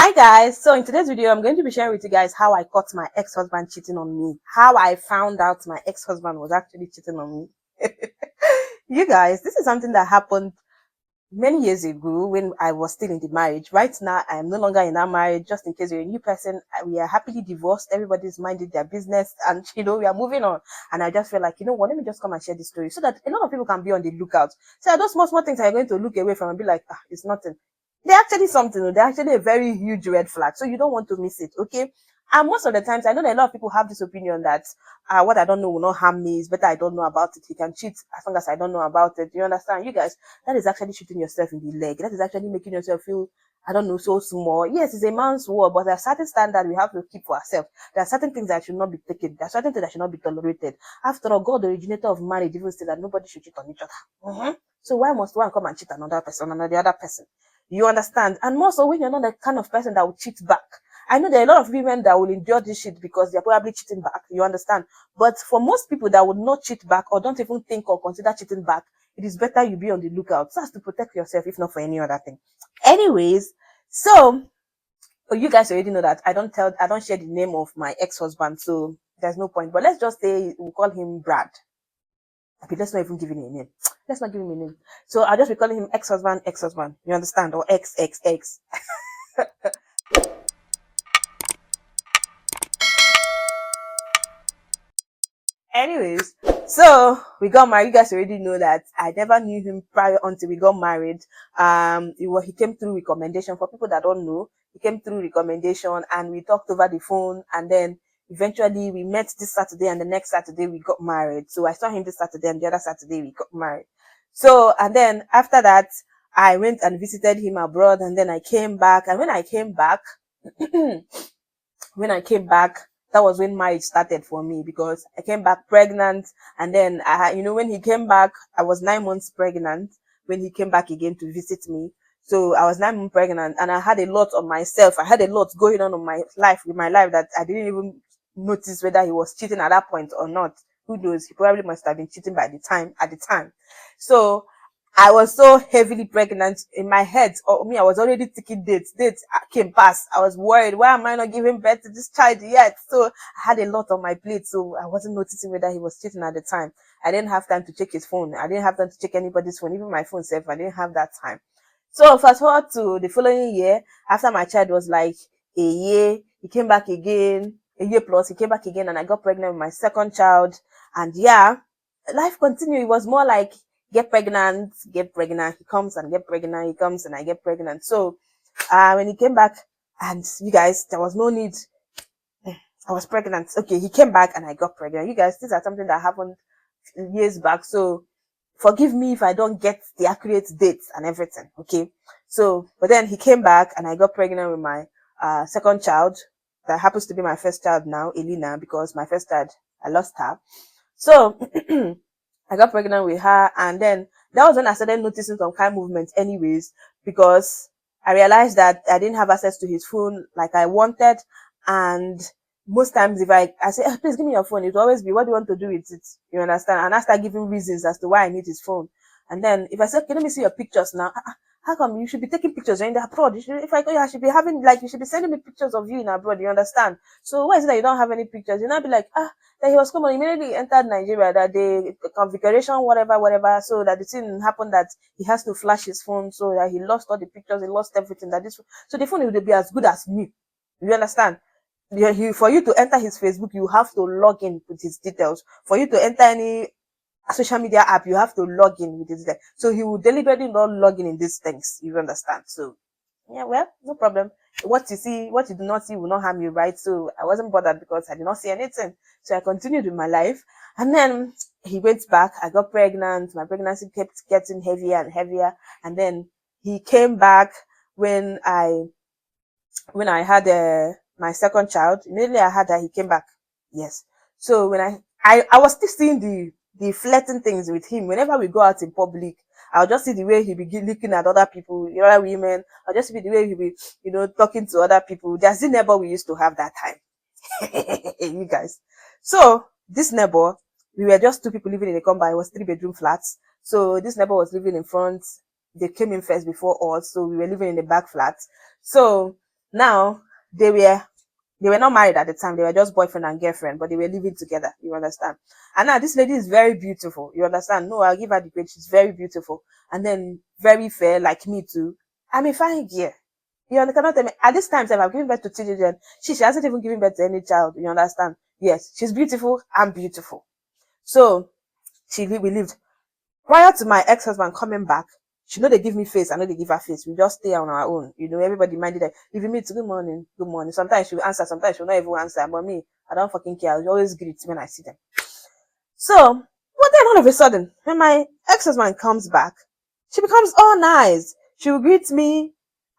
Hi guys, so in today's video I'm going to be sharing with you guys how I caught my ex-husband cheating on me, how I found out my ex-husband was actually cheating on me. You guys, this is something that happened many years ago when I was still in the marriage. Right now I am no longer in that marriage. Just in case you're a new person, we are happily divorced, everybody's minded their business, and we are moving on. And I just feel like, let me just come and share this story so that a lot of people can be on the lookout. So those small things are going to look away from and be like, it's nothing. They're actually something. They're actually a very huge red flag. So you don't want to miss it, okay? And most of the times, I know that a lot of people have this opinion that what I don't know will not harm me. It's better I don't know about it. He can cheat as long as I don't know about it. You understand? You guys, that is actually shooting yourself in the leg. That is actually making yourself feel, I don't know, so small. Yes, it's a man's world, but there are certain standards we have to keep for ourselves. There are certain things that should not be taken. There are certain things that should not be tolerated. After all, God, the originator of marriage, even said that nobody should cheat on each other. So why must one come and cheat another person on the other person? You understand? And more so when you're not the kind of person that will cheat back. I know there are a lot of women that will endure this shit because they're probably cheating back. You understand? But for most people that would not cheat back or don't even think or consider cheating back, it is better you be on the lookout. So as to protect yourself, if not for any other thing. Anyways, so you guys already know that I don't share the name of my ex-husband, so there's no point. But let's just say we'll call him Brad. Okay, let's not even give him a name. Let's not give him a name. So I'll just be calling him ex-husband, ex-husband. You understand? Or ex. Anyways, so we got married. You guys already know that I never knew him prior until we got married. He came through recommendation. For people that don't know, he came through recommendation, and we talked over the phone, and then eventually we met this Saturday, and the next Saturday we got married. So I saw him this Saturday, and the other Saturday we got married. So, and then after that, I went and visited him abroad, and then I came back, and when I came back, when I came back, that was when marriage started for me because I came back pregnant. And then when he came back, I was 9 months pregnant when he came back again to visit me. So I was 9 months pregnant and I had a lot on myself. I had a lot going on my life with my life that I didn't even notice whether he was cheating at that point or not. Who knows? He probably must have been cheating at the time. So I was so heavily pregnant in my head. I was already taking dates. Dates came past. I was worried. Why am I not giving birth to this child yet? So I had a lot on my plate. So I wasn't noticing whether he was cheating at the time. I didn't have time to check his phone. I didn't have time to check anybody's phone, even my phone self. I didn't have that time. So fast forward to the following year, after my child was like a year, he came back again, a year plus, he came back again and I got pregnant with my second child. And yeah, life continued. It was more like get pregnant. He comes and get pregnant. He comes and I get pregnant. So, when he came back and you guys, there was no need. I was pregnant. Okay. He came back and I got pregnant. You guys, these are something that happened years back. So forgive me if I don't get the accurate dates and everything. Okay. So, but then he came back and I got pregnant with my, second child. That happens to be my first child now, Elena, because my first child, I lost her. So, I got pregnant with her, and then that was when I started noticing some kind of movement anyways, because I realized that I didn't have access to his phone like I wanted. And most times if I say, please give me your phone, it will always be, what do you want to do with it? You understand? And I start giving reasons as to why I need his phone. And then if I say, okay, let me see your pictures now. How come you should be taking pictures? You're in the abroad. If I go, I should be having, like, you should be sending me pictures of you in abroad. You understand? So why is it that you don't have any pictures? You not be like, that he was coming, immediately entered Nigeria, that the configuration, whatever, so that the thing happened that he has to flash his phone, so that he lost all the pictures, he lost everything. So the phone will be as good as new. You understand? For you to enter his Facebook, you have to log in with his details. For you to enter any social media app, you have to log in with his details. So he will deliberately not log in these things. You understand? So yeah, well, no problem. What you do not see will not harm you, right? So I wasn't bothered because I did not see anything. So I continued with my life. And then he went back. I got pregnant. My pregnancy kept getting heavier and heavier. And then he came back when I had my second child. Immediately I had that, he came back. Yes. So when I was still seeing the flirting things with him. Whenever we go out in public, I'll just see the way he be looking at other people, other women. I'll just see the way he be, talking to other people. There's the neighbor we used to have that time. You guys. So this neighbor, we were just two people living in a compound. It was 3-bedroom flats. So this neighbor was living in front. They came in first before us. So we were living in the back flat. So Now they were not married at the time. They were just boyfriend and girlfriend, but they were living together. You understand? And now this lady is very beautiful. You understand? No, I'll give her the credit. She's very beautiful. And then very fair, like me too. I'm a fine girl. You cannot tell me. At this time, I've given birth to two children. She hasn't even given birth to any child. You understand? Yes, she's beautiful. I'm beautiful. So we lived. Prior to my ex-husband coming back, she know they give me face, I know they give her face. We just stay on our own. Everybody minded that if you meet good morning, good morning. Sometimes she'll answer, sometimes she'll not even answer. But me, I don't fucking care. I'll always greet when I see them. So, but then all of a sudden, when my ex-husband comes back, she becomes all nice. She will greet me.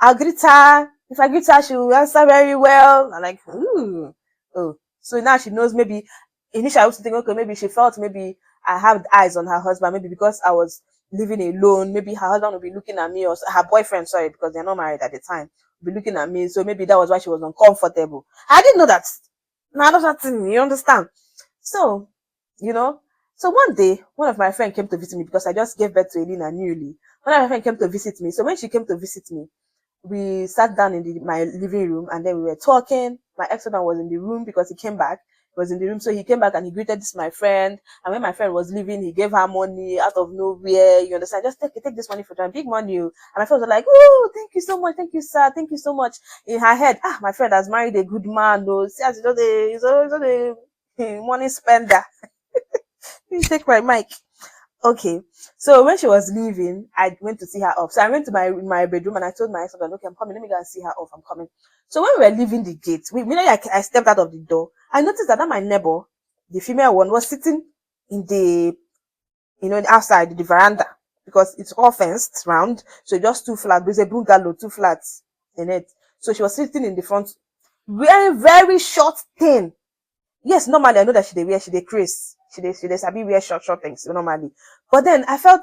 I'll greet her. If I greet her, she will answer very well. I'm like, ooh. Oh. So now she knows maybe, initially I was thinking, okay, maybe she felt maybe I have eyes on her husband, maybe because I was living alone, maybe her husband would be looking at me, or her boyfriend, sorry, because they're not married at the time, would be looking at me. So maybe that was why she was uncomfortable. I didn't know that. Now that's that thing, you understand? So, you know, so one day, one of my friends came to visit me because I just gave birth to Elena newly. One of my friends came to visit me. So when she came to visit me, we sat down in my living room and then we were talking. My ex-husband was in the room because he came back. He was in the room. So he came back and he greeted this my friend. And when my friend was leaving, he gave her money out of nowhere. You understand? Just take this money for them. Big money. And my friend was like, oh, thank you so much. Thank you, sir. Thank you so much. In her head, my friend has married a good man. Though. See, as he's not a money spender. You take my mic. Okay. So when she was leaving, I went to see her off. So I went to my bedroom and I told my ex-husband, okay, I'm coming. Let me go and see her off. I'm coming. So when we were leaving the gate, I stepped out of the door. I noticed that my neighbor, the female one, was sitting in outside the veranda because it's all fenced round. So just two flats. There's a bungalow, two flats in it. So she was sitting in the front, very, very short thing. Yes, normally I know that she dey craze. She dey sabi wear short things normally. But then I felt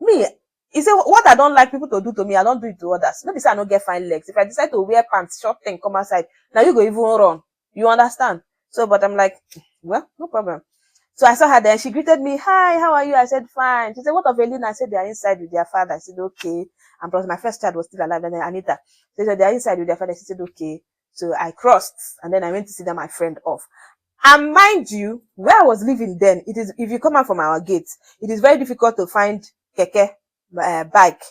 me, you say what I don't like people to do to me, I don't do it to others. Maybe say I don't get fine legs. If I decide to wear pants, short thing, come outside, now you go even run. You understand? So, but I'm like, well, no problem. So I saw her there. She greeted me. Hi, how are you? I said, fine. She said, what of Elena? I said, they are inside with their father. I said, okay. And plus my first child was still alive. And then Anita. She said, they are inside with their father. She said, okay. So I crossed and then I went to see them, my friend off. And mind you, where I was living then, it is, if you come out from our gate, it is very difficult to find keke, bike,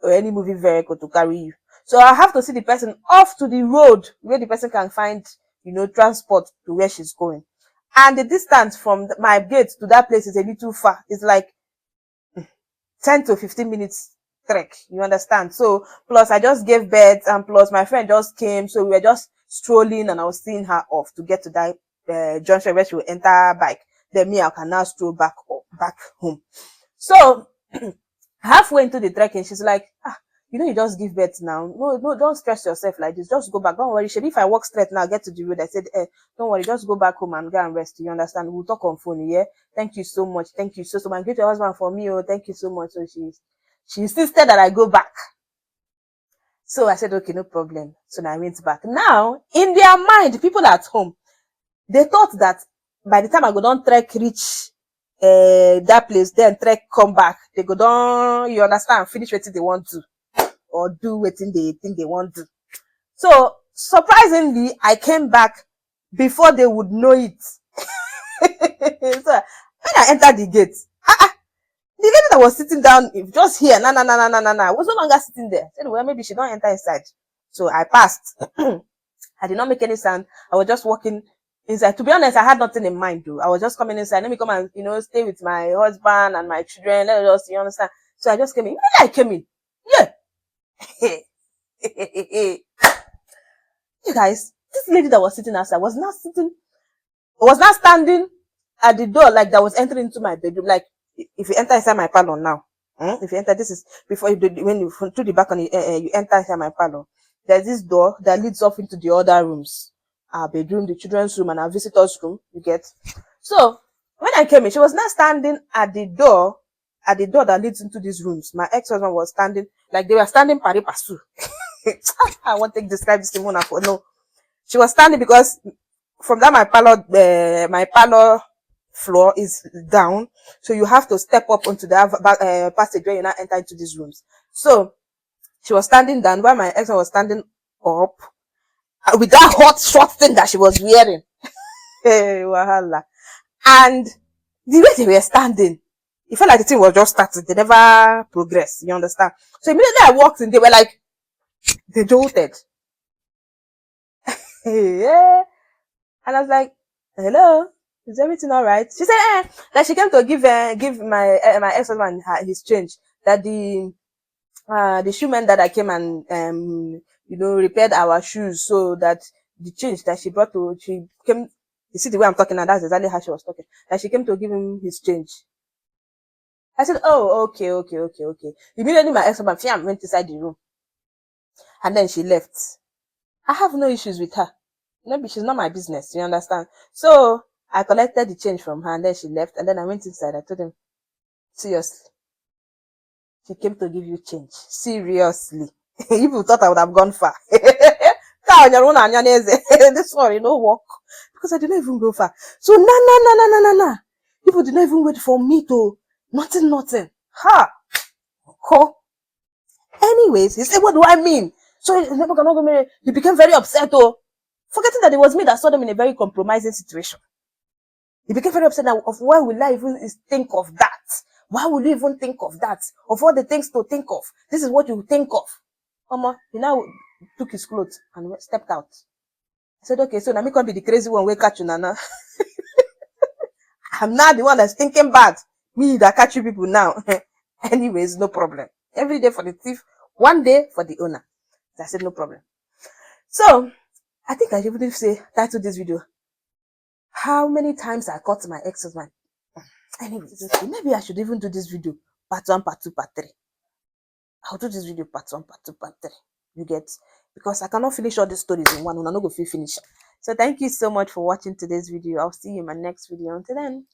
or any moving vehicle to carry you. So I have to see the person off to the road where the person can find, transport to where she's going. And the distance from my gate to that place is a little far. It's like 10 to 15 minutes trek. You understand? So, plus I just gave birth and plus my friend just came. So we were just strolling and I was seeing her off to get to that junction where she will enter bike. Then me, I can now stroll back home. So, halfway into the trekking, she's like, you just give birth now. No, don't stress yourself like this. Just go back. Don't worry. Shebi, if I walk straight now, get to the road. I said, don't worry. Just go back home and go and rest. You understand? We'll talk on phone. Yeah. Thank you so much. Thank you so much. Greet your husband for me. Oh, thank you so much. So she insisted that I go back. So I said, okay, no problem. So now I went back. Now, in their mind, people at home, they thought that by the time I go down trek reach that place, then trek come back. They go down, you understand, finish what they want to. Or do what they think they want to. So surprisingly, I came back before they would know it. So when I entered the gate, the lady that was sitting down just here, was no longer sitting there. I said, well, maybe she don't enter inside. So I passed. I did not make any sound. I was just walking inside. To be honest, I had nothing in mind though. I was just coming inside. Let me come and, stay with my husband and my children. Let us, you understand? So I just came in. When I came in, yeah. You guys, this lady that was sitting outside was not standing at the door like that was entering into my bedroom. Like if you enter inside my parlor now, if you enter, this is before when you through the balcony, you enter inside my parlor. There's this door that leads off into the other rooms, our bedroom, the children's room, and our visitors' room. You get. So when I came in, she was not standing at the door that leads into these rooms. My ex-husband was standing, like they were standing pari passu. I want to describe this Simona for no. She was standing because from that my parlor floor is down, so you have to step up onto the passage where you now enter into these rooms. So she was standing down while my ex was standing up with that hot short thing that she was wearing. Hey, wahala. And the way they were standing, it felt like the thing was just starting. They never progressed. You understand? So immediately I walked in, they were like, they jolted. Yeah. And I was like, hello, is everything all right? She said, that she came to give my ex-husband his change. That the shoeman that came and repaired our shoes, so that the change that she came. You see the way I'm talking, and that's exactly how she was talking. That she came to give him his change. I said, oh, okay, okay, okay, okay. Immediately my ex-husband fiam went inside the room, and then she left. I have no issues with her. Maybe she's not my business, you understand? So I collected the change from her, and then she left, and then I went inside. I told him, seriously, she came to give you change. Seriously. People thought I would have gone far. This one, work. Because I didn't even go far. So, nah. People did not even wait for me to, nothing. Ha! Huh? Anyways, he said, what do I mean? So, he became very upset, forgetting that it was me that saw them in a very compromising situation. He became very upset now of why will I even think of that? Why will you even think of that? Of all the things to think of, this is what you think of. He now took his clothes and stepped out. I said, okay, so now me can be the crazy one where catch you Nana. I'm not the one that's thinking bad. Me that catch you people now. Anyways, no problem. Every day for the thief, one day for the owner. I said, no problem. So, I think I should even say, title this video, how many times I caught my ex-husband. Anyways, maybe I should even do this video, part 1, part 2, part 3. I'll do this video part 1, part 2, part 3. You get? Because I cannot finish all these stories in one. I'm not going to finish. So thank you so much for watching today's video. I'll see you in my next video. Until then.